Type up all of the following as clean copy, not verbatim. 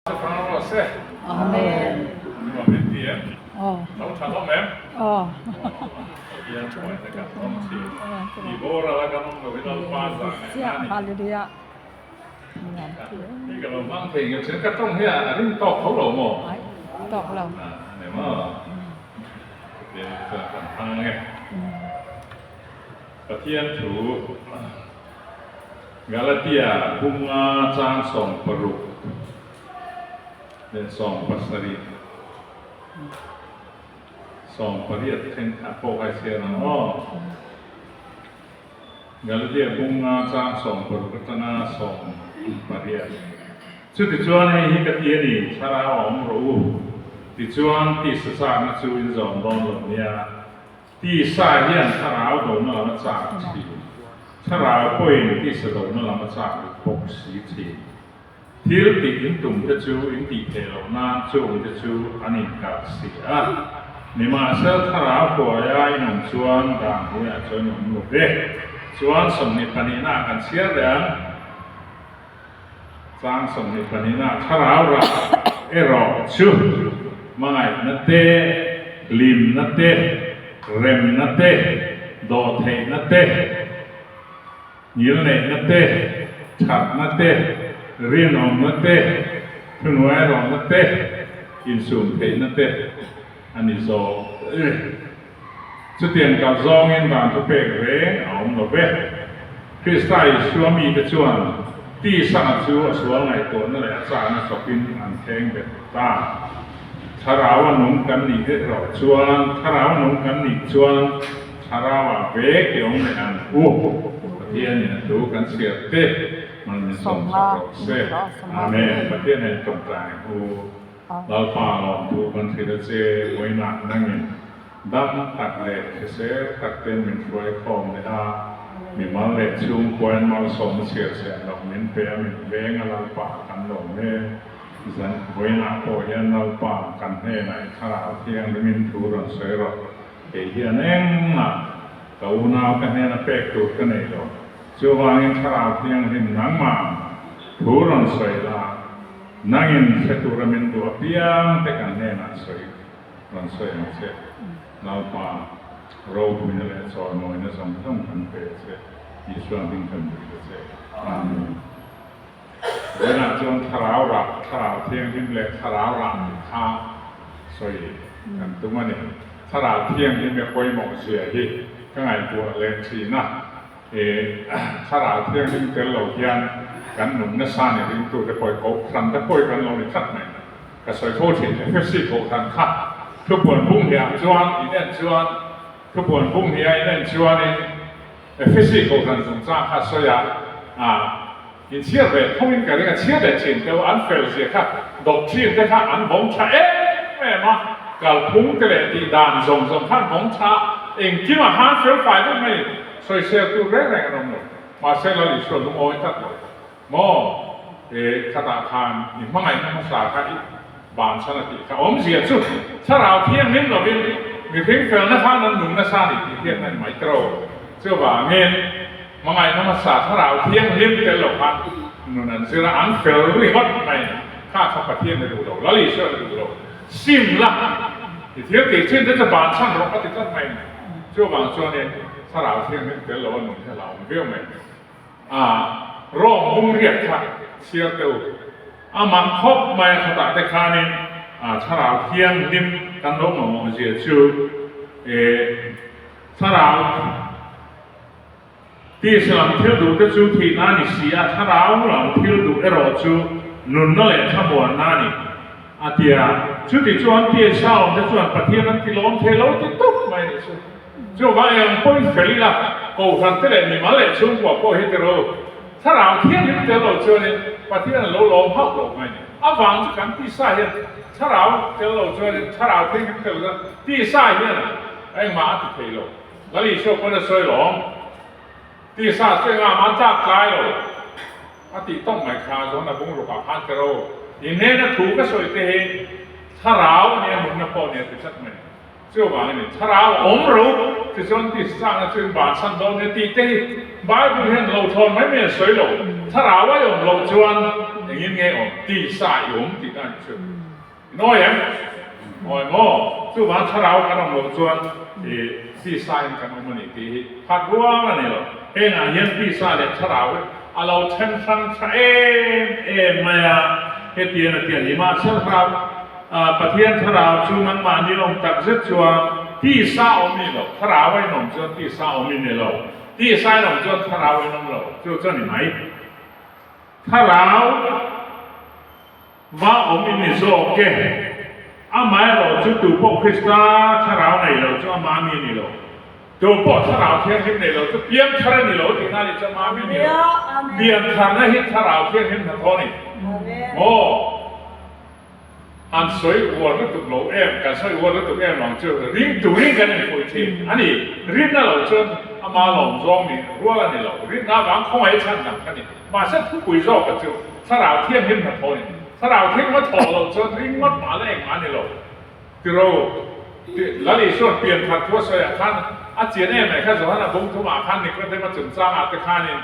Från Rosse. Amen. Nu har vi ett PM. De tar dem hem. Igen på en vecka. I våra lagar de vill ha passa. Halleluja. Ni kan de någonting. Jag tycker att de här inte tar på dem. Nej, tog lòng. Det var det för en hang. Patien tu Galatia bunga chang song peruk. Den song pasari. Song pariat ten apo ai sian no. Galatia bunga chang song peruk tana song pariat. Chu ti chuan hei hi ka tia ni thara om ro. Ti chuan ti sa sa na chu in zong don lo nia. Ti sa hian thara do na la cha chi. Thara poin ti sa do na la cha pok si chi. Thil ti in tum te chu in ti te lo na chu te chu anin ka si a. Ni ma sa thara po ya in om chuan da hu ya chuan om lo ve. Chuan som ni pani na kan sia dan. Sang som ni pani na thara ra ero chu. Mai na te lim na te rem na te do the na te nhil ne na te chat na te rian om na te thunwai rom na te in sum the na te ani zo chu tian ka zong in ban thu pe re om lo ve Christai suami te chuan ti sa chu asual ngai to na le cha na sopin an theng be ta tharawa nung kan ni he ro chuan tharawa nung kan ni chuan tharawa ve ke ong ne an u pathian ni tu kan sia te man som sa ro se amen pathian ne tong tai u lao pa lo tu kan thi de che wei na nang in dam tak le se tak ten min froi khom ne a mi mal le chung kwan mal som sia se lo min pe min ve nga lao pa kan lo ne dân với na po yan lau pa kan he nai khara thiang de min thu ron se ro ke hian eng na kau na kan he na pek tu kan nei lo chu wang in khara thiang hin nang ma thu ron se la nang in se tu ra min tu piang te kan he na se ron se na se lau pa ro bu ne le so no in sam thong kan pe se yi suan ding kan bu se amenเวลาจนทาราวรักทาราวเที่ยงที่เล็กทาราวรักข้าสวยกันตุ้มนี่ทาราวเที่ยงที่ไม่ค่อยมองเสียที่ก็ไงตัวเล็กสีนะทาราวเที่ยงที่เกิดเหล่าเทียนกันหนุนนักสานเนี่ยที่ตัวจะคอยเขาทันจะคอยกันเราในทัดไหนก็สวยโคตรเห็นเพื่อสิโคทันข้าทุกคนพุ่งเหี่ยชวนอีเนี่ยชวนทุกคนพุ่งเหี่ยอีเนี่ยชวนนี่เพื่อสิโคทันสงสารข้าสวยin chia về thông in cái này chia để chuyển theo anh phải gì khác đột nhiên cái khác anh bóng cha em mà cả phúng cái này thì đàn rồng rồng hắn bóng cha em kia mà hắn phải đó này rồi xe tu rất là nồng nồng mà xe là lịch sử đúng ôi thật rồi mò để khát khan những món này nó xả cái bản thân là gì cả ông gì chứ sao nào thiên nhiên là bên người phiền phiền nó phan nó nung nó xa thì thiên này mấy trâu chưa vào nghe mà ngày nó xả thà rào thiên liên cái lộc han nên xưa là ăn phèo rồi mất nàyข้าขับthiên này đủ rồi, lấy lý do đủ rồi, sim là thì thiếu cái trên đó là bản thân nó có thể rất mạnh, chưa bằng cho nên thà rào thiên liên cái lộc nó thà rào biết không rong hung riết khác, xưa tiêu, mang khóc mày khát tại cái này, thà rào thiên liên cái lộc nó gì chứ, thà ràoที่สลับเที่ยวดูก็จูที่นั่นนี่เสียถ้าเราหลังเที่ยวดูเอรอจูนุนนั่นแหละถ้าบัวนั่นนี่อาเดียชุดที่ชวนที่เช่าจะชวนประเทศนั้นที่ล้อมเทโลที่ตุ๊กไม่ได้จูว่าอย่างพวกเฟลิล่ะโอ้ทันที่เลยนี่มาเลยชุ่มกว่าพวกเฮตโรถ้าเราเที่ยวนี่เจอเราจูนี่ประเทศนั้นล้อมพักหลงไม่ได้ฟังจุกันที่สายเนี่ยถ้าเราเจอเราจูนี่ถ้าเราเที่ยวนี่เจอเราที่สายเนี่ยไอ้มาที่เทโลแล้วอีกช่วงคนจะช่วยหลงที่ซาเจ้ามาจากไกลเลยอติต้องหมายคาสนะบุ้งรูปพันกโรอินเนนะถูกก็สวยเตะถ้าเราเนี่ยมุนนะพอเนี่ยติดสักไหมเชื่อว่าเนี่ยถ้าเราอมรู้ที่ส่วนที่สร้างนะจึงบาดสันโดเนี่ยตีเตะบายบุญเห็นเราทนไม่มีสวยหรอกถ้าเราว่าอย่างเราชวนเอง งี้ไงอ๋อตีสายหยงตีนั่นชื่อน้อยยังน้อยง้อจู่ว่าถ้าเรากันเราชวนตีสายกันมันนี่ตีพัดรัวมันนี่หรอเองอ่ะเห็นตีสายเนี่ยถ้าเราเราเช่นทั้งมาเฮตียนเตียนนี่มาเช่นเราประเทศถ้าเราชูมันมานี่ลงตัดเส้นชัวตีสายอมีหรอถ้าเราไว้หนุ่มชวนตีสายอมีเนี่ยหรอตีสายหนุ่มชวนถ้าเราไว้หนุ่มหรอจู่เจ้านี่ไหมถ้าเราว่าอมีนี่โอเคอาไม่เราจะดูพวกคริสต์ถ้าเราไหนเราจะมามีนี่เราดูพวกถ้าเราเที่ยงเห็นนี่เราจะเปลี่ยนทางนี่เราที่นั่นจะมามีนี่เราเปลี่ยนทางนั้นถ้าเราเที่ยงเห็นทางนี้โอ้อันสวยวัวรถตุกโลกันสวยวัวรถตุกหลังเจอริงดูริงกันนี่คุยทีอันนี้ริงนั่นเราเจออามาหลงร้องนี่รัวกันนี่เราริงนั่นบางข้อให้ฉันดังกันนี่มาสักทุกคุยรอบกันเจอถ้าเราเที่ยงเห็นทางนี้ถ้าเราเที่ยงมาถอดเราเจอริงมัดมาแล้วเองมานี่เราที่เราแล้วนี่ส่วนเปลี่ยนทางทั่วสยามท่านอาเจียนไหมข้าสมมติว่าบุ้งทุ่มอาคันนี่ก็ได้มาจุดสร้างอาตคานี่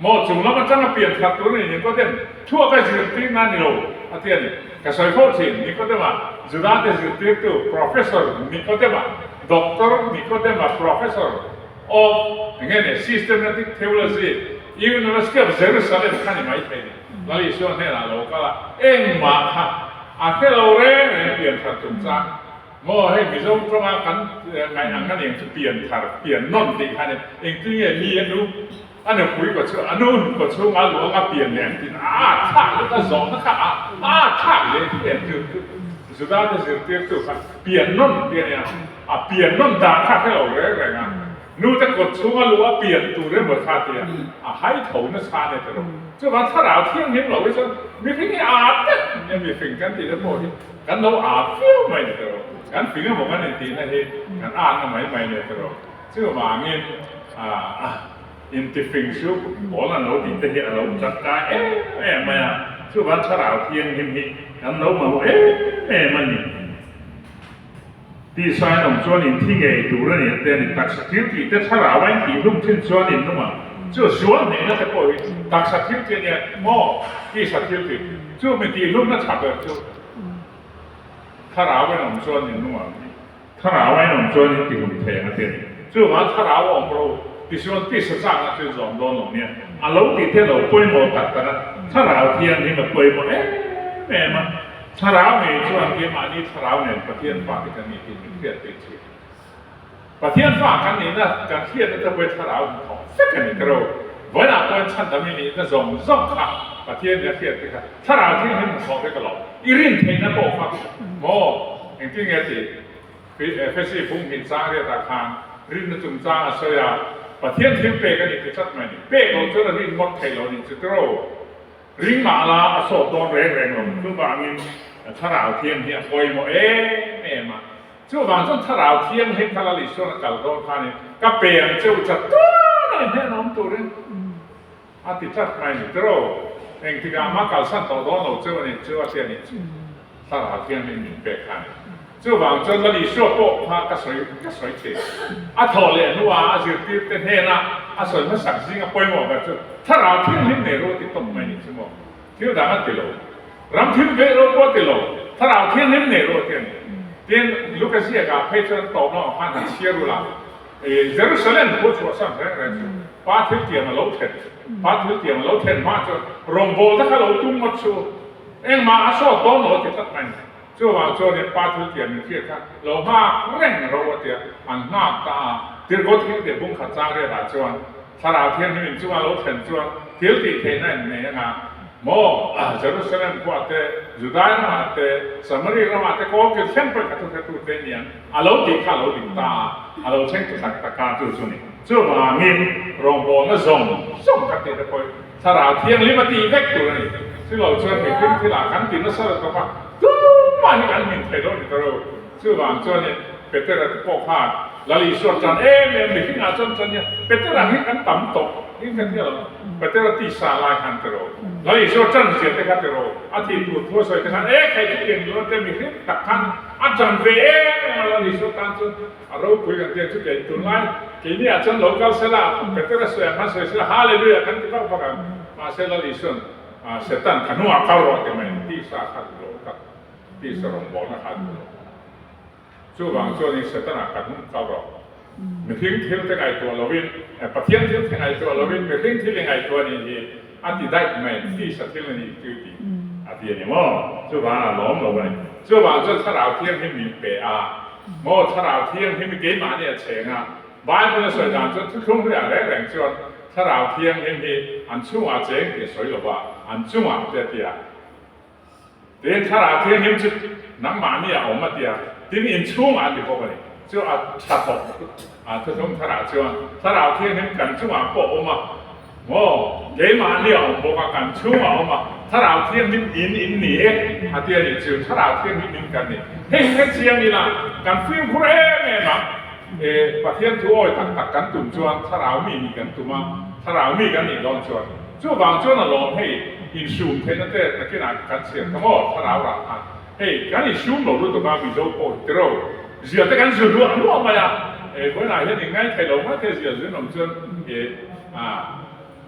หมดจุดแล้วมันจะมาเปลี่ยนทางตัวนี้นี่ก็ได้ทั่วไปสิ่งที่นั่นนี่เราอาเจียนนี่ก็สอยโคตรนี่ก็ได้มาจุดนั้นเป็นสิ่งที่ตัว professor นี่ก็ได้มา doctor นี่ก็ได้มา professor of อย่างเงี้ย systematic theology University of Jerusalem ข้านี่ไม่ใช่นี่แล้วนี่ส่วนนี้เราก็ละเอ็งมาค่ะอาเทเราเร่เปลี่ยนทางจุดสร้างโม่ให้มีส่งเข้ามากันไงอันนั้นเองจะเปลี่ยนทางเปลี่ยนน่นติคันเองที่มีอันนู้นอันนี้คุยกับชื่ออันนู้นกับชื่อมาหลวงก็เปลี่ยนแหลงติท่าแล้วก็สองนะครับท่าเลยเปลี่ยนคือสุดท้ายจะเสียเตี้ยตัวกันเปลี่ยนน่นเปลี่ยนเนี่ยเปลี่ยนน่นด่าข้าให้เราเรื่อยๆนะนู้จะกดชื่อมาหลวงเปลี่ยนตัวเรื่องหมดท่าเตี้ยให้เขาเนี่ยชาเนี่ยตลอดจะว่าถ้าเราเที่ยงเห็นเราไว้ซะมีเพียงแค่เนี่ยยังมีสิ่งกันติดแล้วพอที่กันเราเฟี้ยวไม่ได้ตลอดกันฟิงก์บอกว่าในทีนั่นเองกันอ่านก็ไม่เนี่ยตลอดชื่อว่าเงี้ยอินทิฟิงชื่อบอกแล้วเราติดเหี้ยเราจัดการไม่ชื่อว่าถ้าเราเที่ยงเห็นกันเรามาบอกมันนี่ดีไซน์ของส่วนนี้ที่ไงดูแล้วเนี่ยแต่ในตักสถิติแต่ถ้าเราไว้ที่รุ่งที่ส่วนนี้นู่นมา就说你那个过于当时听见呢，第十天的，就没地路那差不多就，他哪位能说你弄啊？他哪位能说你地路太那点？就完他哪位不？第说第十章啊，就是很多农业，老地天老规模大的啦，他哪天你们规模没嘛？他哪位说你嘛？你他哪位ประเทศฝากกันนี่ที่เทียบไปทีประเทศฝากกันนี่นะการเทียบนั่นจะเป็นถ้าเราของสักกันนี่ก็รู้เวลาคนชั้นตำนี้นั่นส่งข่าวประเทศเนี่ยเทียบกันถ้าเราที่เห็นของได้ก็หรอกอีรินเทนนะบอกฟังโม่อย่างที่เงี้ยสิเฟซบุ๊กหินสร้างเรียกราคารินจุ่มสร้างอาศัยประเทศที่เปกันนี่คือชัดไหมนี่เปเราจะรินหมดไทยเรานี่จะรู้รินมาลาอโศกตอนแรงๆลงคือบางทีถ้าเราเทียนเนี่ยคอยโมเนี่ยมา就反正他老天黑，他那里说的搞到他呢，个别人就在多呢，那啷多呢？第七买你知道，这个马搞上多多路之后呢，就要这里，他老天黑明白看，就反正那里说多，他个水钱，头嘞，你话就对天啦，水么上心个规模个就，他老天黑内路的东买你知么？就咱们地路，咱天黑路过地路，他老天黑内路的。Then look at here, Peter told no han Sierra. Jerusalem was some part of the low march, Rombo, the hello too much so. And my assault don't know that man. So I saw the part of the theatre, Loha, ring over there, and not they go to the Bunka Zaga, that's one. Sarah came into a low ten to a guilty ten and more Jerusalem quarter, Judea Samaria mate ko ke sempre ka tu tenian alo ti ka lo ding ta alo chen ka ka tu suni chu ma ngin rombo na zong ka te ko sara thiang li ma ti vek tu ni chu lo chen mi tin ti la kan ti na sa ka pa tu ma ni kan min te lo ni ro chu ma chu ni peter ko pha la li so chan me mi ki na chan chan ni peter ang kan tam tokนี่กันที่เราประเทศที่ซาลายคันเตโรแล้วอีกส่วนจันเสียแต่คันเตโรอาทิตย์ทั่วสวยแต่คันใครที่เรียนรู้แต่มีคลิปตักคันอาจารย์เวแล้วอีกส่วนการส่วนเราคุยกันเรื่องชุดใหญ่ตัวไล่ทีนี้อาจารย์โลกาลเสละประเทศสวยมันสวยเสละฮาเลลูยากันที่เขาบอกกันมาเสละอีกส่วน setan kanua kau temen ti sa khat lo tak ti sarong bo na khat lo chu wang chu ni setan kan kau ro mi thing thil te ai to lovin pathian thil te ai to lovin mi thing thil ai to ni hi ati dai men ti sa thil ni ti ti ati ni mo chu wang lom lo ni chu wang chu cha rao thiên hi mi pe a mo cha rao thiên hi mi ge ma ni cheng a bai bu soi dan chu thung le le reng chu cha rao thiên hi mi an chu a cheng ke soi lo ba an chu a te ti a den cha rao thiên hi chu nang ma ni a om ma ti a tin in chu a ti ko ba ni chu a cha ko a thu thung cha rao thiên hi kan chu a po om ma mo ge ma ni a om bo ka kan chu a om ma cha rao thiên hi in ni a ti ni chu cha rao thiên hi min kan ni he chiang ni la kan film ku re me maประเทศทั่วไปตักกันตุ่มจวนถ้าเรามีกันตุ่มถ้าเรามีกันนี่ร้อนจวนจู่บางจวนน่ะร้อนให้อินซูมเทนนั่นแต่ตะกี้น่ะกันเสียงทั้งหมดถ้าเราละเฮ้ยกันอินซูมเรารู้ตัวมาวิโดโปเตโรเสียแต่กันซูรู้รู้ออกมาอ่ะคนไหนที่ยังไงไทยเราไม่เคยเสียเรื่องจวน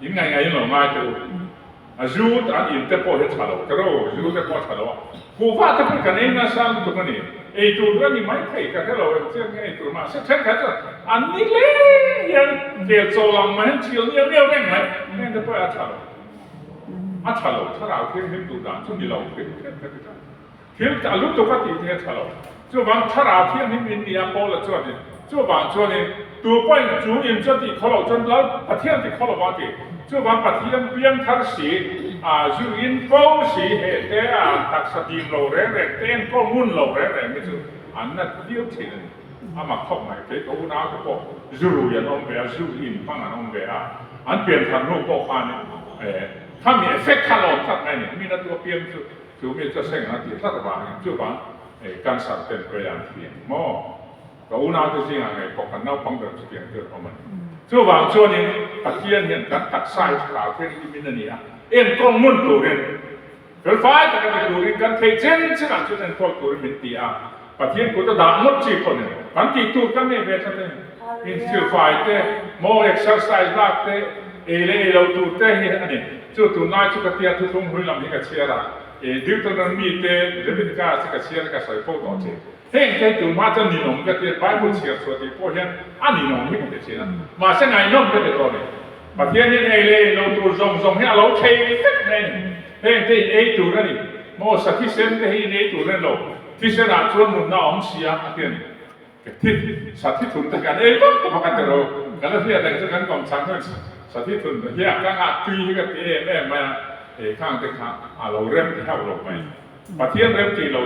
ยังไงเราไม่ตัวจูดอันอินเตอร์โปเฮชาโลเตโรจูดเตอร์โปชาโลกูว่าถ้าเป็นกันเองนะซ้ำตัวนี้ตัวเรื่องนี้ไม่ใช่กันเราเชื่อไงตัวมาเช่นกันจะอันนี้เลยยังเกี่ยวกับลำมันเชี่ยวเนี่ยเร่งไหมเนี่ยจะไปอัชาโลถ้าเราเที่ยวเห็นตัวด่านช่วงนี้เราเป็นเที่ยวจะรู้ตัวก็ตีเที่ยวอัชาโลจู่บางถ้าเราเที่ยวเห็นอินเดียโปละจวนนี่จู่บางจวนนี่ตัวไปจูอินจวนที่เขาเราจนแล้วประเทศที่เขาเราว่าที่จู่บางประเทศเพียงทัศสีจูอินโฟสีเหตุตักสตีมเราเร่เต้นก็มุ่นเราเร่ไม่จู่อันนั้นเดียวที่นั่นอามาเข้ามาเกี่ยวกับน้าก็บอกจูยันองเบียจูอินฟังองเบียอันเปลี่ยนทางโลกก็ผ่านถ้ามีเอฟเฟกต์ถ้าเราตัดไหนเนี่ยมีนักตัวเปลี่ยนจู่มีจะเซ็งอะไรที่ตัดบางจู่บางการสัตว์เป็นตัวอย่างที่หม้อก็อุณาตัวจริงอะไรก็กันน้าฟังเดินเสียงเกิดออกมาจู่บางช่วงนี้ตะเกียนเห็นกันตักไส้ขาวเท่ที่มินนี่ก็มุ่นตัวเองเกิดไฟแต่กันตัวเองกันเทเจนซึ่งอันช่วงนั้นพอตัวมินตีประเทศกูจะด่าหมดจีคนเนี่ยกันตีตัวกันไม่เวทเลยอินสิวไฟเต้โมเอ็กซ์ไซส์ลากเต้เราตัวเต้เห็นนี่จู่ตัวนายชุกเตียทุกคนหุ่นลำนี้ก็เชียร์ดิวตัวนั้นมีเต้เรื่องการสิกเชียร์ก็ใส่โฟต่อเจเฮ้ยแค่ตัวมาจะนินงก็เตียไปบุญเชียร์สวัสดีพ่อเห็นอันนินงที่มันจะเชียร์มาเส้นไหนน้องก็จะตัวเนี่ยประเทศนี้เราตัวส่งให้เราใช้เฮ้ยที่ตัวนั่นนี่โมสัตย์ที่เส้นที่ตัวนั่นเราที่เส้นอาชวนมุ่งหน้าองเสียอะไรนี่ที่สัตย์ที่ทุนตะกันก็พอกันแต่เรากันแล้วที่อะไรจะกันกองช่างนั่นสัตย์ที่ทุนเฮียก็อาตุยก็แม่มาข้างแต่ข้างเราเริ่มที่เข้าลงไปประเทศเริ่มที่เรา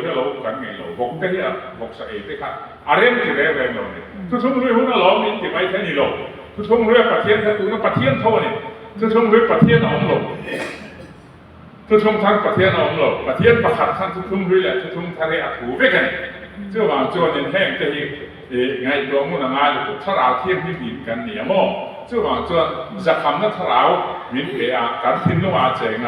กันไงเราบอกที่บอกสะเอที่ข้างเริ่มที่เริ่มเราเนี่ยทุกช่วงเรื่องหัวเรามีที่ไม่แค่นี้เราทุกช่วงเรื่องประเทศถ้าตัวนั้นประเทศเท่านี้ทุกช่วงเรื่องประเทศน้องเราทุกช่วงทั้งประเทศน้องเราประเทศประคับทั้งทุกช่วงเรื่องทุกช่วงทะเลอัฐูไปกันเจ้าบ่าวจวนแห้งจะไงตัวมุ่งงานถ้าเราเทียบที่ดินกันเนี่ยมั่งเจ้าบ่าวจวนจะทำนั้นถ้าเราวินเดียการทิ้งลงมาเจง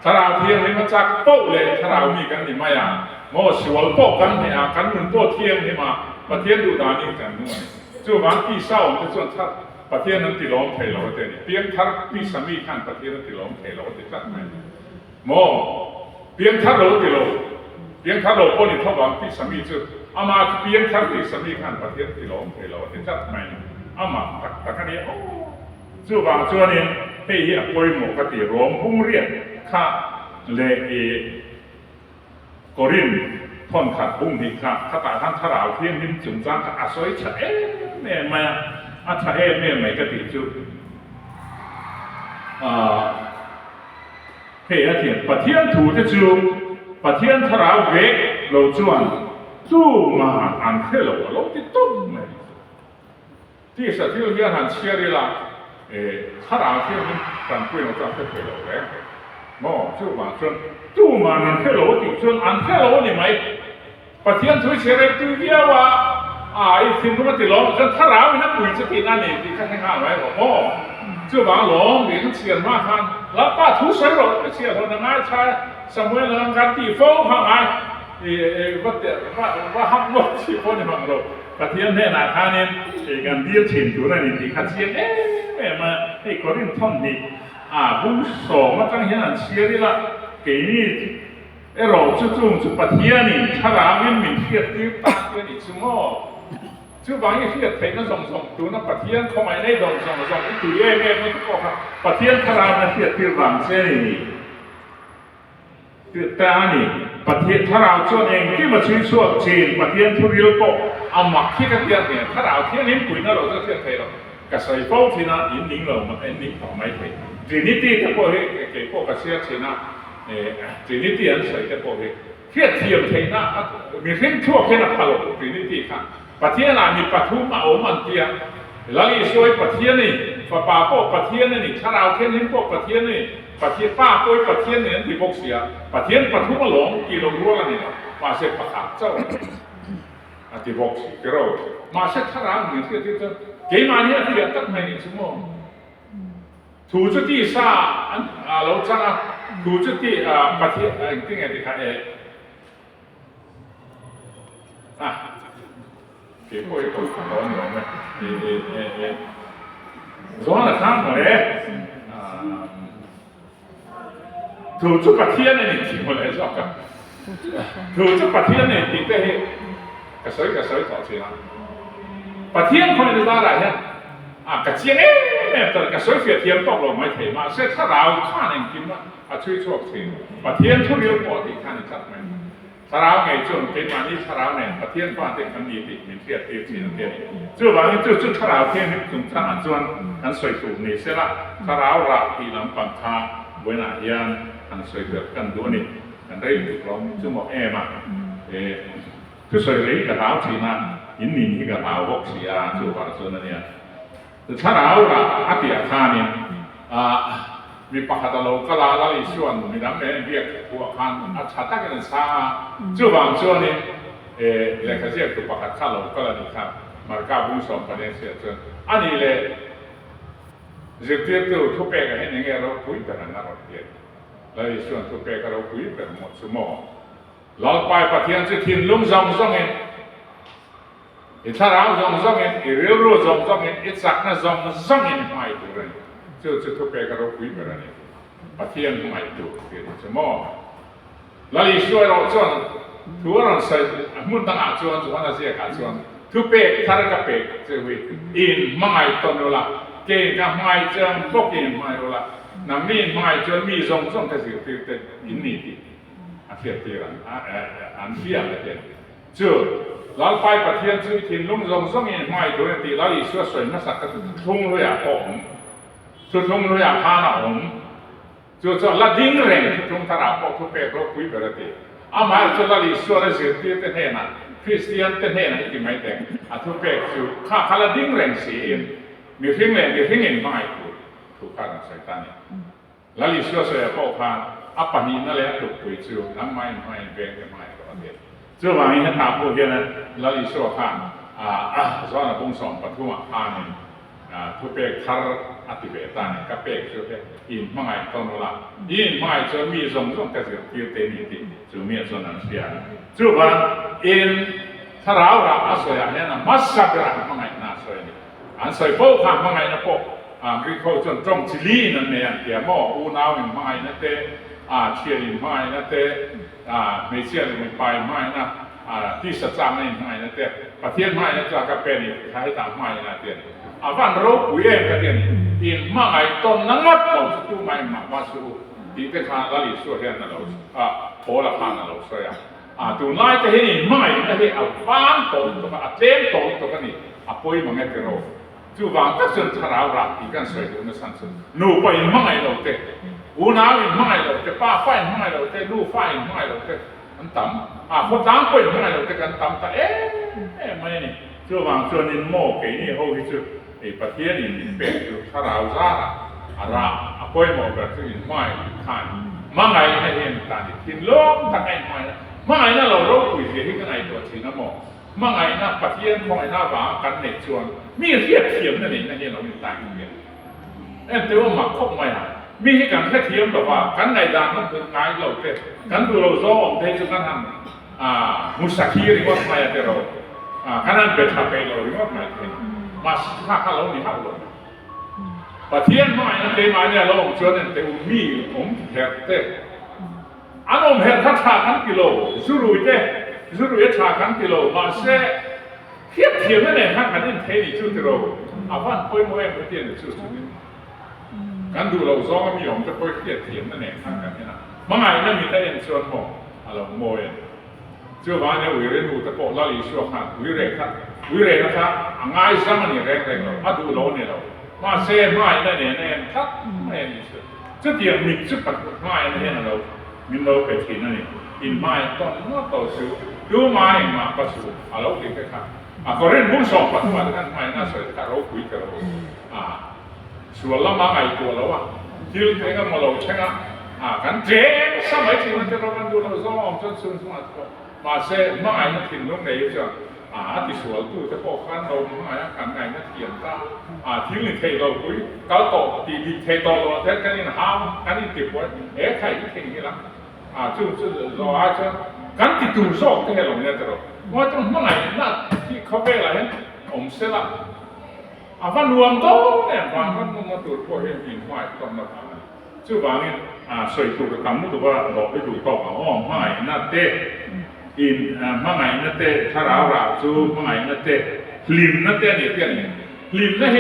ถ้าเราเทียบให้มันจักโป๊ะเลยถ้าเรามีกันนี่ไม่มั่งสวลโป๊ะกันเนี่ยกันมันโป๊ะเทียมให้มาประเทศดูดานี่กันนู่นเจ้าบ่าวที่เศร้าจะส่วนถ้าประเทศนั้นติดล้อมไทยเราเต็มเพียงทักที่สามีขันประเทศนั้นติดล้อมไทยเราเต็มจัดไหมโมเพียงทักเราติดล้อมเพียงทักเราพอดีทว่าที่สามีจุดอามาเพียงทักที่สามีขันประเทศติดล้อมไทยเราเต็มจัดไหมอามาแต่กันนี้จู่บางช่วงนี้ให้เหี้ยป่วยหมกติร้องพุ่งเรียนข้าเลกรินท่อนขัดพุ่งดีข้าถ้าตาท่านถ้าเราเพียงนิ่มจุ่มจ้างก็อาศัยเฉยเนี่ยมาอาชาเอเม่ไม่กติจุเฮียที่ประเทศถูกจะจูประเทศทราเวกเราจวนจู่มาอันเทลเราติดตุ้มเลยที่สัตว์ที่เราเรียนหันเชียร์ละทราเที่ยวนี้การคุยเราจะเทลเลยมอจู่มาจนจู่มาอันเทลติดจนอันเทลนี่ไหมประเทศถูกเชียร์ตัวเดียวว่าไอ้สิ่งที่มันติดล้อจนถ้าเราไม่นับปุ๋ยจะติดนั่นนี่ที่ข้างๆไว้บอกพ่อเจ้าบ่าวหลงเดี๋ยวเชียร์มากทันแล้วป้าทุสรเชียร์คนนั้นง่ายใช่สมัยนั้นการตีโฟมห่างไงว่าห้ามว่าที่คนในบางโลกประเทศเนี่ยนาคาเนี่ยการเดียวถิ่นตัวนั่นนี่ที่ขัดเชียร์มาให้คนเรื่องท่อนนี้ บุญสองมาตั้งยันเชียร์ละเกี่ยเราจะจุ่มจุดปะเทียนี่ถ้าเราไม่มีเทียบที่ตาเทียนี่ชั่วโมงจุดบางอย่างเทียบเทนั่นส่งตัวนั่นปะเทียนเข้ามาในส่งตัวเองไม่ก็ครับปะเทียนถ้าเราเนี่ยเทียบที่รังเส้นนี่แต่อันนี้ปะเทียนถ้าเราชวนเองที่มาชี้ช่วจีนปะเทียนทุเรียนก็เอาหมักที่กันเทียนเนี่ยถ้าเราเทียนนี้ปุ๋ยนั่นเราจะเทียบเทเราก็ใส่โฟที่นั่นอินนิ่งเรามันอินนิ่งของไม่เททีนี้ที่ถ้าพวกเกี่ยวกับเสียชีนะทีนี้ที่อันใส่แต่พวกเทียบเทียมเทนะมีเรื่องชั่วแค่นั้นพอหรอกทีนี้ที่ค่ะปะเทียนมีปะทุมาโอมันเทียแล้วอีช่วยปะเทียนนี่ป้าพวกปะเทียนนี่ถ้าเราเทียนนี้พวกปะเทียนนี่ปะเทียนป้าป่วยปะเทียนนี่ที่พวกเสียปะเทียนปะทุมาหลงกี่โลรั้วกันนี่มาเสร็จปะขาเจ้าที่พวกที่เรามาเสร็จถ้าเราเหมือนที่เจ้าเกี่ยมาเนี่ยที่เรียกตั้งไม่กี่ชั่วโมงถูจุดที่ซาเราจะถูจุดที่ปะเทียนที่ไงที่เขาเกี่ยวกับคนร้อนหน่อยไหมร้อนนะครับหมดเลยถูจุดปะเทียนนี่ที่หมดเลยชอบกันถูจุดปะเทียนนี่ที่เตะกระสอยต่อสินะปะเทียนคนจะได้อะไรเนี่ยกระเทียนแต่กระสอยเสียเทียนตกลงไม่เทมาเสร็จถ้าเราข้าเองกินว่าช่วยชอบเทปะเทียนทุเรียนปกติข้านี่ชัดไหมถ้าเราไงจนเป็นมานี่ถ้าเราเนี่ยปะเทียนฟ้าเต็มกันดีติมีเทียบเทียบสีน้ำเทียนจุดว่านี่จุดถ้าเราเทียนนี่จุดถ้าจวนอันสวยสูงนี่เสร็จละถ้าเราละที่ลำปังคาเวนายันอันสวยแบบกันดูนี่อันได้ถูกลองจุดหมอกมาคือสวยเลยกับเราทีนั้นยินดีกับเราหกสี่จุดว่าส่วนนั้นเนี่ยถ้าเราละอาทิตย์ข้านี่มีปากตะโลก็ลาอีส่วนมีน้ำเนี่ยเรียกพวกขันชัดตั้งกันซาจุดบางส่วนนี่เรียกเขาเรียกตัวปากตะโลก็แล้วนี่ครับมาร์กาบุญสมประเด็นเสียจนอันนี้เลยจะเทียบตัวทุกเปกให้ยังไงเราคุยกันนะเราเทียบแล้วอีส่วนทุกเปกเราคุยกันหมดสมองเราไปปฏิญาณจะทิ้งลุ่มซองเองถ้าเราซองเองเรียรู้ซองเองอีสักนั่นซองเองไม่ตัวเลยจะทุกเปกเราคุยกันนี่ปฏิญาณไม่ตัวเดียวสมองแล้วอีส่วนเราส่วนทุกคนใส่มุ่งตั้งอาส่วนนั้นเสียการส่วนทุกเปกถ้าเรากับเปกจะวิอินไม่ตัวนู้นละเก่งกับไม่เจอพวกเก่งไม่รู้ละน้ำมีไม่เจอมีซองแต่สิ่งที่เป็นอินนี่อันเทียบที่อันเทียบเลยจู่เราไปปฏิญาณจะทิ้งลุ่มซองเองไม่ตัวนี้เราอีส่วนสวยมาสักก็ทุ่งเลยผมสุดทุ่งเลยพาหน้าผมจู่ละดิ้งแรงทุ่งทาราปทุกเปกเราคุยไปเลยทีอามาจู่ละอีส่วนเสียที่เป็นเหตุคริสเตียนเป็นเหตุที่ไม่แต่งทุกเปกจู่ข้าละดิ้งแรงเสียมีเพียงแรงมีเพียงเงินไม่ถูกฆ่าในสายตาเนี่ยละอีส่วนเสียพวกพาapa ni na le tu pui chu nang mai ben ke mai ko de chu wa ni ta pu ke na la li so kha zo na bung som pa thu ma kha ni thu pe thar ati be ta ni ka pe chu ke in mai to no la in mai chu mi zong zong ka se ti te ni ti chu mi zo na sia chu wa in tha ra ra a so ya ne na mas sa ra mai na so ni an so po kha mai na poคือเขาจงจิลีนั่นเองเดี๋ยวหม้ออูนาวอย่างไม่นะเต้เชียร์อย่างไม่นะเต้ไม่เชียร์อย่างไปไม่นะที่สัจจะไม่นะเต้ประเทศไม่นะจะกับเป็นใช้ตามไม่นะเต้วันเราคุยเองกันเต้อินไม่ต้นนั่งรับเราจะตู้ไม่มาว่าสู้ที่เป็นทางลาลิสุเรียนนั่นเราโผล่ผ่านนั่นเราเสียตัวน้อยจะเห็นไม่นะเห็นฟังตรงตัวกันเต็มตรงตัวกันนี่ป่วยมันไม่เท่าจู่ว่าถ้าส่วนถ้าเราหลักที่กันสวยดูนะสันสุดนูไปไม่เราเตะอูน้าไม่เราเตะป้าไฟไม่เราเตะลูกไฟไม่เราเตะมันต่ำคนต่างไปไม่เราเตะกันต่ำแต่ไม่นี่จู่ว่าส่วนนี้โม่เกี่ยนี่เขาที่สุดไอ้ประเทศนี้เป็นอยู่ถ้าเราซาอะไรป่วยหมดแบบที่ไม่ทานมาไงให้เห็นตาดิทิ้งโลกทั้งไงไม่มาไงนั่นเราคุยเสียที่กันไงตัวทีน้ำหมอกมาไงนะปฏิญาณของไอ้หน้าบ้ากันเน็ตชวนมีเทียบเทียมนั่นเองนั่นเองเราต่างกันเนี่ยแต่ว่าหมักคบไม่หามีให้กันแค่เทียมแบบว่ากันในด้านนั้นเป็นไงเราเท่กันดูเราซ้อมเท่จนกันทำมุสกีหรือว่าไม่แต่เราขนาดเป็นชาเปเราหรือว่าไม่เท่มาข้าเราหนีข้าเรา ประเทศไม่นะเทมาเนี่ยเราชวนเนี่ยแต่มีผมแหกเต้อันผมแหกทัชาคันกิโลสุรุ่ยเต้สุรุ่ยชาคันกิโลมาเซ่เทียบเทียมนั่นเองข้างกันนี่เทนี่ชุดกิโลอาวันเพิ่มเมื่อเทียนชุดกันดูเราซ้อมมีผมจะเพิ่มเทียบเทียมนั่นเองข้างกันนี่นะเมื่อไงนั่นมีแต่เอ็นชวนผมอะไรโมยเชื่อว่าเนี่ยวิเรนูตะโกนเล่าอีชัวขันวิเรครับวิเรนะครับง่ายซ้ำมันนี่แรงๆเราถ้าดูเราเนี่ยเรามาเซ่ไม่นั่นเนี่ยทักไม่นี่สุดจะเดียวมีจุดปัดไม่นั่นเนี่ยเรามีเราไปที่นั่นนี่อินไม่ต้องน่าต่อสู้ดูไม่มาประสูอะไรเราติดกันก็เรื่องมุ่งสอบปัจจุบันกันไม่น่าสนใจเราคุยกันเราส่วนละมาไงตัวแล้วว่าที่เราใช้กันมาเราใช้กันกันเจ๊สมัยที่มันจะเรากันดูเราซ้อมจนสุดสุดมาเซ่ไม่นั่นถึงตรงไหนจะที่สวนตู้จะพอขันเราไม่กันไงนั่นเทียนตาที่นี่เทเราคุยเขาโตตีดีเทโตเราแต่กันนี่ห้ามกันนี่ติดไว้ใครที่เทนี่ละจุดเราอาจจะกันติดตัวโซ่ที่เราเนี่ยจะเราว่าตรงเมื่อไหร่นั่นที่เขาเป็นอะไรผมเสร็จละฟันรวมโตเนี่ยฟันมันมาตรวจพวกเห็นหินไหวต้องมาทำชื่อบางเนี่ยสวยถูกกับคำมุดว่าเราไปดูต่ออ๋อไม่น่าเตะอินไม่น่าเตะถ้าเราหลับจูไม่น่าเตะลิมน่าเตะเนี่ยเตะเนี่ยลิมน่าเฮ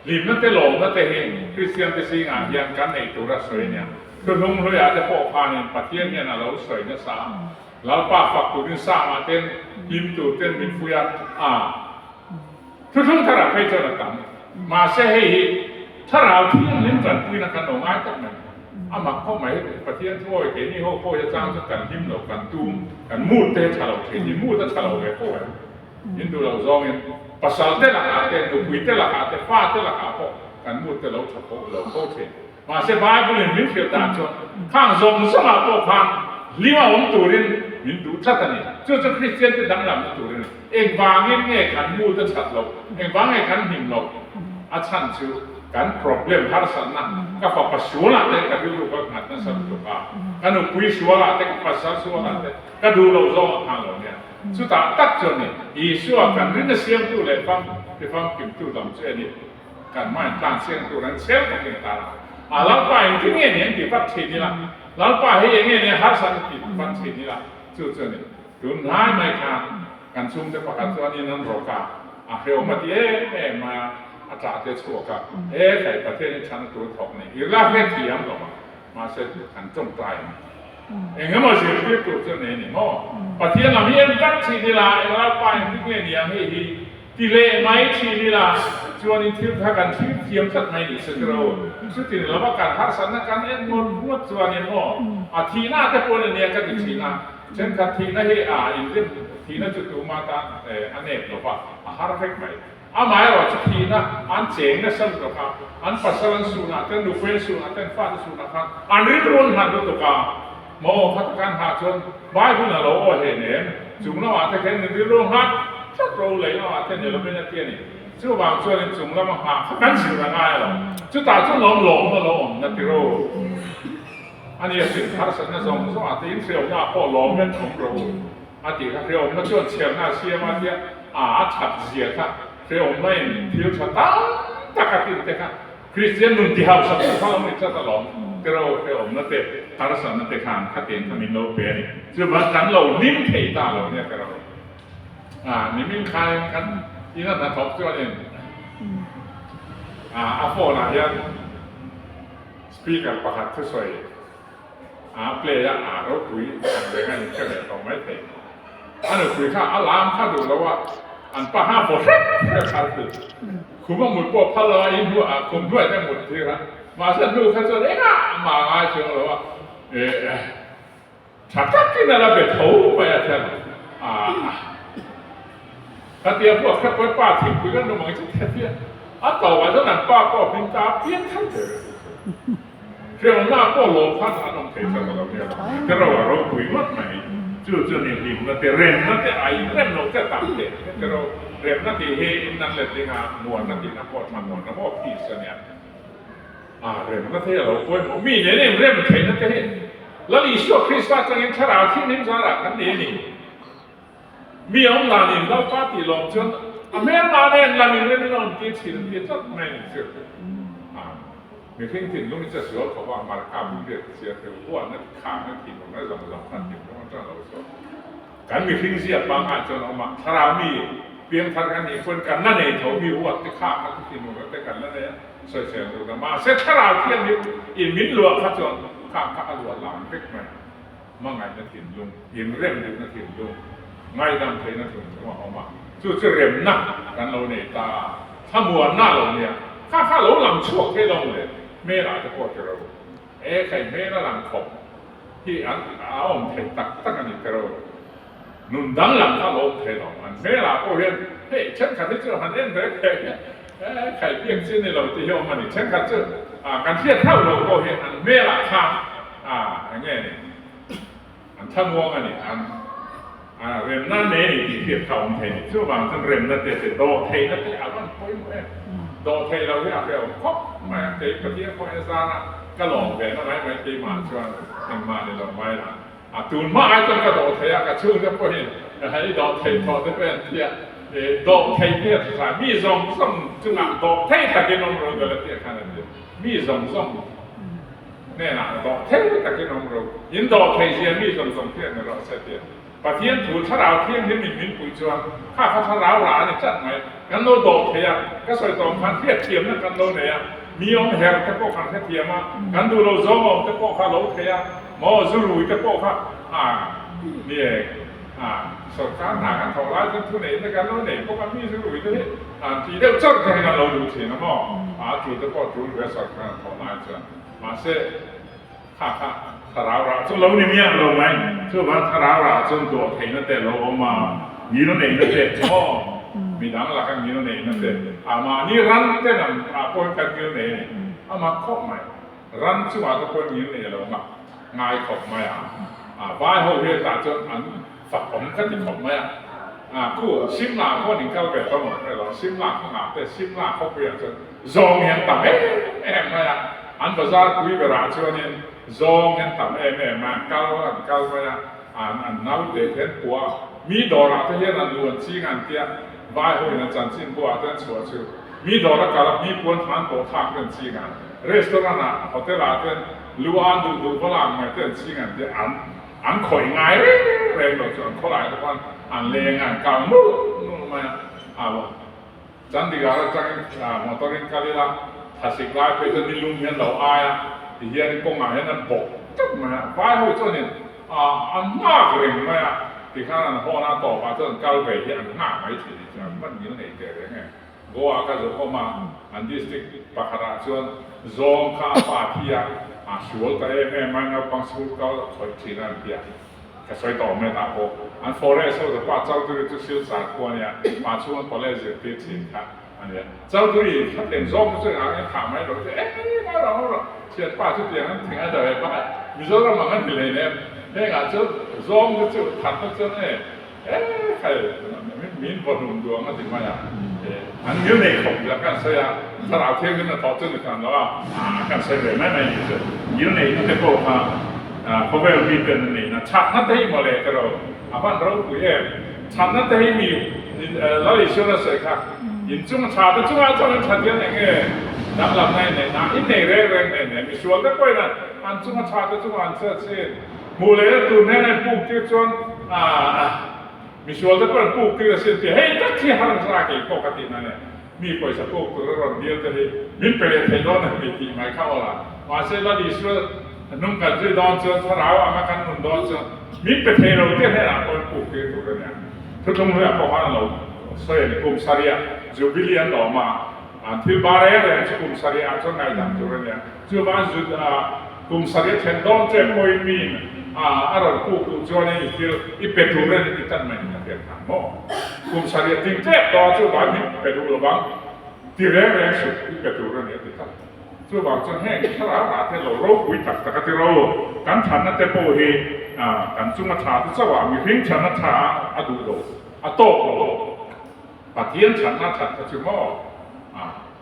ลิมน่าเตะหลงน่าเตะเฮคริสเตียนเป็นสิ่งอย่างกันในตัวเราสวยเนี่ยคือลงเลยอาจจะพอพาเนี่ยปัจเจียนเนี่ยเราสวยเนี่ยสามเราป้าฝักตัวนี้สร้างมาเต้นลิมตัวเต้นมีฟุยทุกๆถ้าเราไปเจอกันมาเสียให้ถ้าเราที่ยังเล่นกันคุยกันหนองง่ายจังเลยมาเข้าหมายประเทศทั่วไปนี่เขาจะจ้างจะกันหิมเรากันตุ้มกันมูดเตะฉลาดเห็นมูดจะฉลาดเลยพวกยินดูเราซ้อมเนี่ยภาษาเตะหลักเตะดูคุยเตะหลักเตะฟ้าเตะหลักพวกกันมูดเตะเราเฉพาะเราโคตรเห็นมาเสียบายบุญมิตรเดียวกันจนข้างทรงสมาตัวพันลิมาผมตัวเรียนมินดูชัดนี่จะคริสเตียนจะดังลำตัวเรียนเองบางเงี้ยขันมูจะชัดลงเองบางเงี้ยขันหิมลงอาชันชื่อกัน problem ฮาร์สันนะก็ฝักปัสสาวะเด็กก็ดูก็หัดนั่นสักตัวกันอุปสวะเด็กปัสสาวะเด็กก็ดูเราโซ่ทางเราเนี่ยสุดท้ายตัดจนเนี่ยอีสัวกันรินเสียงตัวเลยฟังกิมตัวดำเจนี่กันไม่ตั้งเสียงตัวนั้นเสียงต้องเกิดตาเราไปที่เนี่ยที่ฟัดทีนี่ละเราไปให้ยังเนี่ยฮาร์สันที่ฟัดทีนี่ละจุดนี้ดูน่าไม่ขาดกันซุ่มจะประกาศตัวนี้นั่นรอกาเฮียมาที่มาอาจารย์จะชัวร์กับใครประเทศนี้ฉันตัวถกนี่อีรักเล่นเทียมหรอมาเสร็จกันจงใจเองก็มาเสียที่ตัวเจ้าเนี่ยนี่มั้งประเทศเรามีอันตั้งทีนี่ละเราไปที่เนี่ยเนี่ยให้ที่เล่ไม่ทีนี่ละชวนอินทิวถ้ากันที่เทียมสักไม่ดีสักเราสุดที่เราว่าการหาสถานการณ์งดชวนเนี่ยมั้งทีน่าจะพูดเนี่ยก็ติดทีน่าเช่นกันทีน่าให้อินทิวทีน่าจุดตัวมาตาอันนี้หรอปะหารักไหมหมายว่าทีน่ะอันเจ๋งนะสันตุกาอันปัสสาวะสุนัขเต้นดูเฟซสุนัขเต้นฟ้าสุนัขอันริบรุนหันตุกาโมหัตการหาชนบายบุญเราโอเห็นเนี่ยจุงเราอาจจะเห็นริบรุนหัดชัดเราเลยเราอาจจะเนี่ยเราเป็นนักเรียนนี่ชื่อบางช่วงจุงเรามาหากันสิ่งง่ายหรอกจุดตาจุดหลงมาหลงนักที่เราอันนี้สิ่งที่เราสนับสนุนสมัติอินเสียวหน้าพ่อหลงเป็นของเราอันที่เราไม่ชวนเชียร์หน้าเชียร์มาเนี่ยชัดเสียค่ะเรื่องไม่ที่เราตั้งตะการที่เด็กคริสเตียนนุ่นที่เขาสับสนเขาไม่ชัดตลอดเราเรื่องนั่นเด็กทารสารนั่นเด็กขันขัดเองทำมินโลเปนี่ซึ่งบางครั้งเราลิ้มเทตาเราเนี่ยเรานี่มิ้งคายกันที่นั่นนะท็อปตัวเองอาโฟนะยันสปีกเกอร์ประหัตที่สวยเพลย์เราคุยกันเรื่องนี้ก็เลยต้องไม่เทอันนี้คุยข้าอารามข้าดูแล้วว่าอันป้าห้าฝนแค่ขาดติดคุณว่าหมุดปวดพลอยอินหัวคุมด้วยได้หมดทีละมาสันดูข้าจะมาง่ายเชียวเลยว่าฉันก็กินอะไรแบบเขาไปอาจารย์ถ้าเตรียมพวกแค่ป้าทิ้งคุยกันดูมันจะแค่เพี้ยต่อวันนั้นป้าก็พิมพ์ตาเพี้ยนทั้งเถอะเรื่องหน้าก็โลภะหาน้องเทศเราเนี่ยแต่เราคุยว่าไหนจู่นี่ลิมนั่นแต่เรมนั่นแต่ไอเรมเราจะต่ำเด็ดแต่เราเรมนั่นที่เฮนั่นเลยที่งาหมวนนั่นที่นักบอลมาหมวนนักบอลพีสเนี่ยเรมนั่นที่เราคุยมีเนี่ยเรมใช่นั่นที่แล้วอิสระคริสต์จะยังฉลาดที่นิ่มสาระกันนี่มีองค์ลานินเราปาติลมจนอเมริกาเนี่ยลานินเรื่องนี้เราที่สิ่งที่จะไม่เชื่อ มีเพียงถิ่นลุงจะสวดเขาว่ามาข้ามเรียกเสียเถื่อนว่านั่นข้ามนั่นถิ่นของนั่นลำพันถิ่นของนั่นเราสวดการมีเพียงเสียบางอาจจะเอามาถ้าเรามีเพียงทางการนี้คนกันนั่นเองเขามีวัวที่ข้ามนั่นถิ่นของนั่นแต่กันนั่นเองเสียดูนะมาเสร็จถ้าเราเที่ยงนี้อินมินหลวงเขาจนข้ามข้าหลวงหลังเล็กไหมมั่งไงนั่นถิ่นลุงอินเร่มอยู่นั่นถิ่นลุงไม่ดำเทนั่นถิ่นของเอามาจู่จะเร่มนักกันเราเนี่ยตาถ้ามัวหน้าเราเนี่ยข้าเราหลังช่วงให้ลงเลยเมื่อไรจะพอจะเราใครเมื่อหลังขบที่อันเอาเทตักตั้งกันอีกเรานุ่นดังหลังข้าเราเทลงมันเมื่อไรก็เห็นเฮ้ยฉันขัดที่เจอหันเอ็นเลยใครเพียงชื่อในเราที่ยอมมันนี่ฉันขัดเจอการเทียบเท่าเราก็เห็นอันเมื่อไรข้าอย่างเงี้ยนี่อันถ้ามองอันนี้อันเรียนนั่นเองที่เทียบเท่าเทนี่ชื่อว่าท่านเรียนนั่นเด็ดโตเทนั่นเด็ดอันนั้นค่อยมั้ยโดนเทเราที่อาเดียวครบมาเทปฏิบัติความสะอาดก็ลองแบบนั้นไม่ตีมาชวนยังมาในเราไม่ละตูนมาไอ้จนกระโดดเทก็ชื่อจะพอเห็นให้โดดเทพอได้เป็นเทียโดดเทเนี่ยสามีทรงจุงโดดเทตะกินนมเราก็เลยเทียขนาดนี้มีทรงเนี่ยนะโดดเทตะกินนมเรายินโดดเทเสียมีทรงเทียในเราเสียเทียปะเทียนถูถ้าเราเที่ยงที่มินปุ๋ยจวนข้าพระถ้าเราหลาเนี่ยจัดไหมกันโนโดดเทียก็ใส่ตรงพันเทียเทียมนั่นกันโนเนี่ยมีองค์แหงจะโก้ขันเทียมากันดูเราโซ่จะโก้ข้าโลเทียมอซูรุจะโก้ข้านี่สดการหากันถอดร้ายจนทุนเนี่ยในการโน้นเนี่ยพวกมันมีซูรุที่ที่เดียวจัดให้กันเราดูทีนะมอจุดจะโก้จุดเวสต์การถอดร้ายจนมาเสข้าถ้าเราจนเราเนี่ยมีเราไหมช่วยว่าถ้าเราจนตัวเทนั่นแต่เราเอามามีนั่นเองนั่นแต่พ่อมีดังหลักกันมีนั่นเองนั่นแต่มานี่รันแต่นั่นคนกันมีนั่นเองมาครบไหมรันช่วยว่าทุกคนมีนั่นเองเรามาง่ายครบไหมบ้านเขาเรียกแต่จนอันฝักผมก็ติดครบไหมคู่ซิมลาข้อหนึ่งเก้าแบบก็หมดเลยเราซิมลาข้างหน้าแต่ซิมลาเขาเปลี่ยนจนซองเห็นต่ำไหมอันภาษาคุยเวลาช่วงนี้ซองเห็นต่ำมาเก้าไหมอันน้ำเด็กเห็นปัวมีดอร์ที่เห็นอันล้วนชี้งานเตี้ยบ้านเขาเห็นจันทร์ชินปัวเต้นชัวชื่อมีดอร์กับมีปวนทานโตทักเต้นชี้งานรีสอร์ทโฮเทลเต้นลูอันดูฝรั่งมาเต้นชี้งานเตี้ยอันข่อยง่ายเร่งหลดจนเขาหลายทุกคนอันเลงอันกำนู่นมาจันดีการจังมอเตอร์คาริลาถ้าสิกลายไปจนนิลุงเห็นเราที่เห็นกงมาเห็นนั่นบกจังมาไฟหัวจนเนี่ยอันมากเร่งมาที่ข้างนั้นห้องน้าต่อมาจนเก้าไปเห็นอันหน้าไม่ถึงจะมันยืนในเตะเลยไงกัวก็จะเข้ามาอันดิสติกปะคาราชวนซองข้าปาที่สวนแต่แม่มันเอาปังสูก็คอยทีนั่นเดียก็ใส่ต่อไม่ตาโบอันฟอเรสต์จะป้าเจ้าตัวจะสื่อสารกว่าเนี่ยมาชวนฟอเรสต์ที่ทีมครับอันนี้เจ้าตัวถ้าเต็มซองก็จะอะไรถามไม่รู้จะมาเราเชียร์ป้าชุดเดียวนั้นถึงอะไรป้ามีส่วนเรามันเป็นเลยเนี่ยเนี่ยอาจจะซองก็จะถัดก็จะเนี่ยใครมีคนหนุ่มดวงก็ถึงมาอันนี้ในของแล้วกันเสียถ้าเราเที่ยงกันต่อจนถึงแล้วกันเสียเลยไม่ยืนยืนในนั่นจะโก้ค่ะเขาไปมีเป็นนี่นะชัดนั่นได้มาเลยแต่เราบ้านเราคุยชัดนั่นได้มีเราอีกช่วงละเสียค่ะยินจุ่มชาแต่จุ่มอาจารย์ชัดยังไงดังลำในนะอินในเรื่องเนี่ยมีส่วนแต่ก็นั่นอันจุ่มชาแต่จุ่มอันเสียมูเลยตัวเนี่ยปุ๊บที่จวนมีส่วนแต่ก็ปุ๊บที่เสียที่เฮ้ยตัดที่หางสระเกี่ยวกับที่นั่นเนี่ยมีคนสักปุ๊บตัวเราเดียวแต่มีเป็นเทโลนมีที่ไม่เข้าละมาเสร็จแล้วดีสุดนุ่งกันจะดอนจนถ้าเราอามากันนุ่งดอนจนมีเป็นเทโลที่ให้เราคนปุ๊บที่ตัวเนี่ยทุกคนเลยพอว่าเราเสียในกลุ่มสารีจูบิลีอันต่อมาที่บาร์เอร์เนี่ยกลุ่มสารีจนไงต่างตัวเนี่ยจูบ้านจุดกลุ่มสารีเทนดอนเจ็บป่วยมีอะไรปุ๊บจวนนี้ที่อีเป็ดตัวเนี่ยที่ตั้งไม่ได้เพียงทางโม่กลุ่มสารีทิ้งเจ็บต่อจูบ้านมีเป็ดตัวบ้างที่แรงสุดอีเป็ดตัวเนี่ยที่ตั้งจูบ้านจนแห้งถ้าเราหาที่เราโรควิจักแต่ก็ที่เราการฉันนั่นแต่โปรเหการจุมาชาที่สว่างมีเพียงฉันนั่นชาดูโลโตโลปัจเจียนฉันนั่นฉันก็จะมั่ว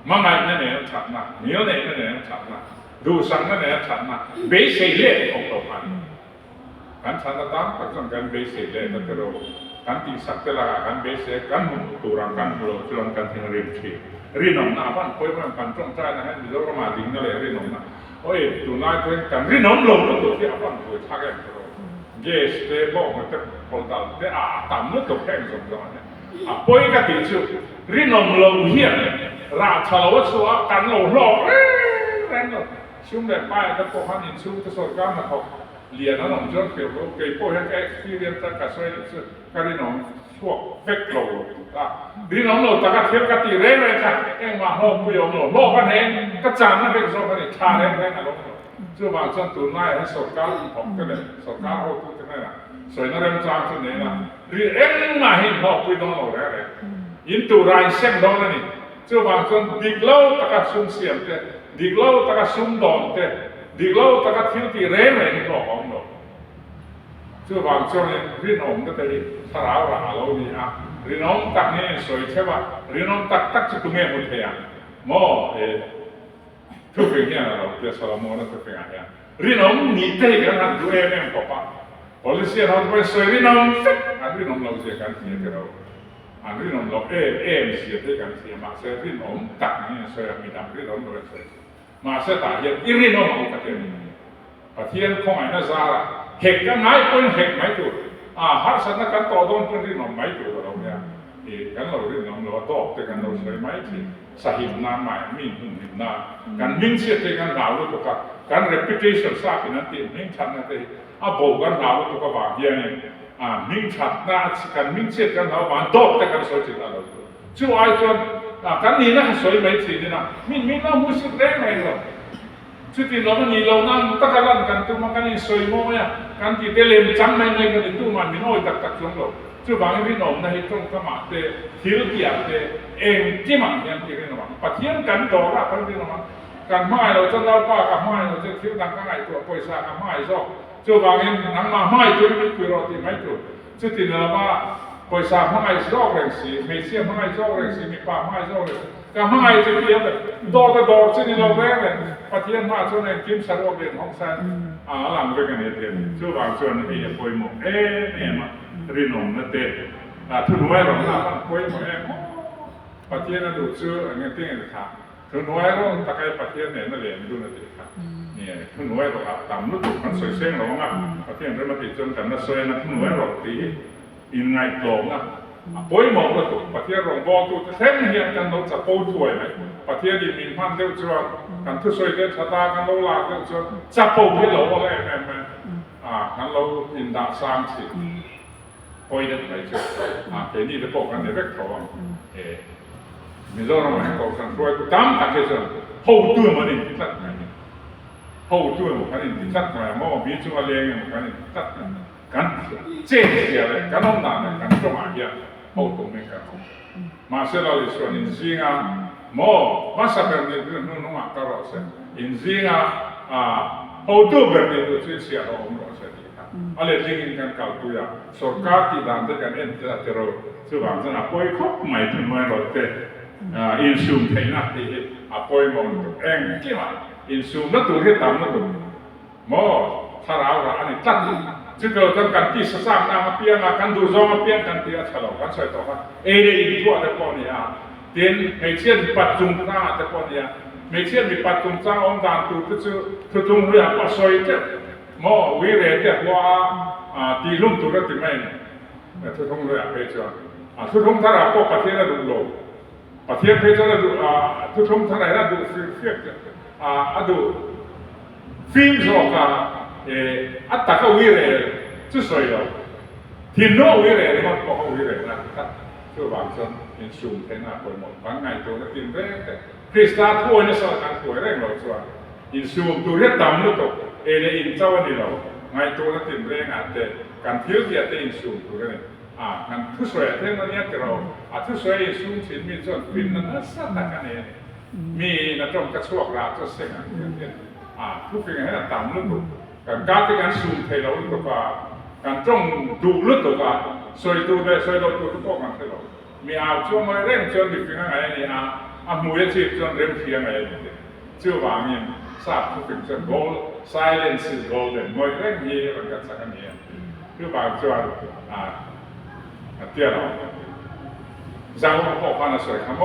มาไงนั่นเนี่ยฉันน่ะเนื้อเนี่ยนั่นเนี่ยฉันน่ะดูสังนั่นเนี่ยฉันน่ะเบสเล่ของเราพันการฉันตามปัจจุบันการเบสเล่ก็จะเรา kan ti sak te la kan be se kan mu tu rang kan lo chuan kan thing rim thi ri nom na ban koi ban kan trong tra na han mi zo ma ding na le ri nom na oi tu nai kan ri nom lo lo tu ti apan tu tha ke ro ge ste bo ma te ko dal te a tam no to ken so do ne a poi ka ti chu ri nom lo hian ra chalo chu a kan lo lo ren lo chung le pai ta ko han in chu ta so ga ma koเรียนแล้วหนุ่มจนเกี่ยวกับเกี่ยวกับเอ็กซ์เพรียนจากการสอนการเรียนน้องพวกเฟกโลอ่ะเรียนน้องโลจากการเทียบกันตีเร่เลยค่ะเอ็งมาโลกผู้ยมโลกกันเองก็จานนั่นเป็นสอนกันชาเร่งอารมณ์จู่บางส่วนตัวน้อยให้สอนการผมก็เลยสอนการเขาพูดกันได้ละสอนนั่นเรื่องจางส่วนนี้ละเรียนเอ็งมาเห็นพ่อผู้ยมโลได้เลยยินตัวรายเส้นดอนนี่จู่บางส่วนดิกเล่าจากการสุ่มเสียงเตะดิกเล่าจากการสุ่มดอนเตะดีกว่าตะกัดทิ้งตีเร่เลยนี่บอกของเราช่วงบางช่วงนี้รินองก็จะสลาวราเรานี่อ่ะรินองตักนี่สวยใช่ป่ะรินองตักจะตุ้งเงี้ยหมดเลยอ่ะโม่ทุกสิ่งเนี่ยเราเดี๋ยวสลามอนะทุกสิ่งอ่ะรินองนี่เตะกันนะดูเอ็มป๊อปะ polisiเราไปสวยรินองอันรินองเราเสียกันเสียกันเราอันรินองเราเสียกันเสียมาเสียรินองตักนี่สวยมีดำรินองเราสวยมาเสตาเย็นอิริโนมาอุกเทนประเทศของไอ้นั่นซาระเหตุกันไหนเป็นเหตุไหมตัวฮัสนักการต่อต้นเป็นริโนไหมตัวเราเนี่ยกันเราริโนเราตอบแต่กันเราใช้ไหมที่สหิมนาใหม่มีหุ่นหิมนาการมิ่งเสียแต่กันหนาวตัวกันการ reputation ทราบเป็นนั่นที่มิ่งชัดนั่นที่บอกกันหนาวตัวกันว่าเฮียนี่มิ่งชัดน่าการมิ่งเสียกันหนาววันตอบแต่กันสวยจริงเราช่วยจนกันนี่นะสวยไหมทีนี่นะมีน้ำมุสเร่งไหมล่ะชุดที่เรานี่เรานั่งตะการันกันตัวมันกันนี่สวยมั้ยกันที่เตลิมจำไม่เลยกันตัวมันมีน้อยตักจงเราชุดบางทีน้องนะที่ตรงกับมาเตะทิลที่อาเตะเองที่มันยังที่เรื่องมันปัจจัยกันดอกอะกันที่มันกันไม่เราจะเล่าป้ากันไม่เราจะทิลนักกันไงตัวปอยซากันไม่ซอกชุดบางทีนังมาไม่ตัวนี้คุยเราที่ไม่ตัวชุดที่เราว่าปอยซาไม่ซอกเลยสิไม่เสียไม่ซอกเลยสิมีป้าไม่ซอกเลยก็ไม่จะเทียบดอกต่อดอกซึ่งเราแรกเลยประเทศมาส่วนในกิมสารวัตรเรียนของฉันหลังไปกันเนี่ยเทียนช่วงบางส่วนที่จะป่วยหมดเนี่ยมาเรียนหนุ่มนั่นเองทุนไว้หรอกนะมันป่วยหมดประเทศนั้นดูชื่อเงี้ยที่เงี้ยครับทุนไว้หรอกตะไคร้ประเทศเนี่ยนั่นเรียนดูนั่นเองครับเนี่ยทุนไว้หรอกครับตามรู้ตุกมันสวยเส้นหรอกนะประเทศนั้นมาติดจนกันนั่นสวยนะทุนไว้หรอกตีอินไงกลงนะป่วยหมดแล้วตุกประเทศรองบอกตุกเส้นเฮียกันเราจะปูช่วยไหมประเทศที่มีพันเดียวจวนกันทุกส่วนเดียวชะตากันเราลาเดียวจวนจะปูให้เราอะไรแม่กันเราอินดาสามสิป่วยได้ไหมจวนเดี๋ยวนี้จะบอกกันในเรื่องของมีเรื่องอะไรของสังคมกูตามตัดเลยจวนหูตัวมันนี่ตัดไงหูตัวมันนี่ตัดไงมั่วมีจุดอะไรเงี้ยมันนี่ตัดกันเจ๊เสียเลยกันน้องด่าเลยกันจงอาเฮียหูตัวไม่กันมาเสร็จแล้วส่วนอินซีงาmo masa berne no ma karo se inzinga auto berne to sia ro mo se di ale jingin kan kal tu ya sarkar ti dan de kan en ta tero chu bang sana poi khop mai tu mai ro te in sum thei na ti apoi mo to eng ki ma in sum na tu he tam na tu mo thara ra ani tat chu to tan kan ti sa sam na ma pia na kan du zo ma pia kan ti a chalo kan soi to ka e de in tu a de ko niเตียนไม่เชื่อมีปัจจุบันแต่ก่อนเนี่ยไม่เชื่อมีปัจจุบันองค์การตัวก็จะทุกทุกเรื่องปัสสาวะเจ้าหม้อวิเรศว่าตีลุ่มตัวก็ตีไม่เนี่ยทุกทุกเรื่องเพชรทุกทุกท่าเราก็ประเทศเราดูโลกประเทศเพชรเราดูทุกทุกท่าเราดูฟิล์มดูฟิล์มสอกอัตตาเขาวิเรศจะสวยหรอทีโนวิเรศมันก็เขาวิเรศนะช่วยบางส่วนอินซูมเทน่าป่วยหมดบางไงตัวนักตินแรกแต่คริสตาทั่วในสารป่วยแรงเราส่วนอินซูมตัวเรียกต่ำลุกตกเอเลอินเจ้านี่เราไงตัวนักตินแรงอาจจะการเที่ยวเดียดอินซูมตัวนี้การทุสวยเท่านั้นเนี่ยเราทุสวยอินซูมชิ้นมีส่วนฟินนั้นสักกันเองมีนักจงกระชวกราจะเสียงทุกสิ่งให้ต่ำลุกตกการที่การซูมเทเราลุกตกการจงดูลุกตกสวยตัวได้สวยเราตัวทุกพวกมันเท่ามีอาช่วงเร่งจนดิฟิงอะไรนี่มวยชีพจนเริ่มเพียงอะไรนี่ชื่อว่ามีทราบทุกสิ่งจน gold silence is golden มวยเร่งมีมันก็สักนี้คือบางช่วง เตี้ยเราจากว่าพ่อพันธุ์สวยขโม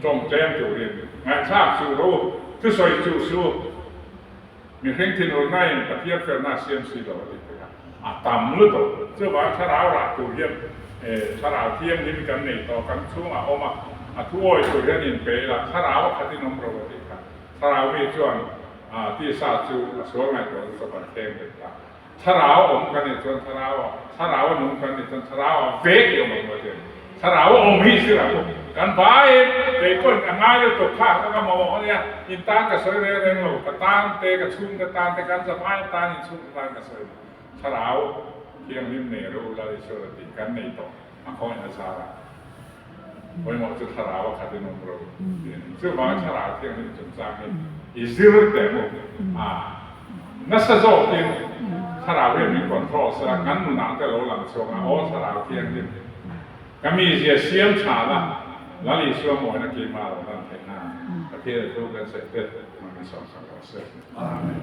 จงแจ้งจุเรียนงานชาติจูรู้คือสวยจูสู้มีเพ่งที่โน่นในประเทศเฟรนาเซียมซีเราติดไปครับต่ำลึกตัวเชื่อว่าชาลาวรักจุเรียนชาลาวเทียมนี่มีกันในต่อกันช่วงออกมาทั่วจุเรียนอินเปย์ละชาลาวคดีนมเราติดครับชาลาวมีส่วนที่ซาจูสวยงามตัวสบัดเท่งเลยครับชาลาวองค์กันในส่วนชาลาวนุ่งกันในส่วนชาลาวเฟกอยู่หมดเลยชาลาวองค์มีสิละกันไปเด็กคนง่ายเลยตกข้าวก็มองเนี่ยอินตานกับสวยเร่งหลบกระตานเตะกับชุ่มกระตานแต่กันสะพายตานอินชุ่มกระตานกับสวยชาลาวเที่ยงริมเนรูลาลิโซรติกันในต่อมาคอยอาชาละไว้หมดจะชาลาวขัดนมรูซึ่งว่าชาลาวเที่ยงริมจุดจางนี่อีซิรุแต่หมดนัสโซกินชาลาวเรียนมีคอนโทรลสละกันหนุนแต่เราหลังส่งโอ้ชาลาวเที่ยงริมก็มีเสียมชาละแล้วลีชัวโมยนักกีฬาเราตั้งแต่หน้าประเทศทุกประเทศมันมี2-3%.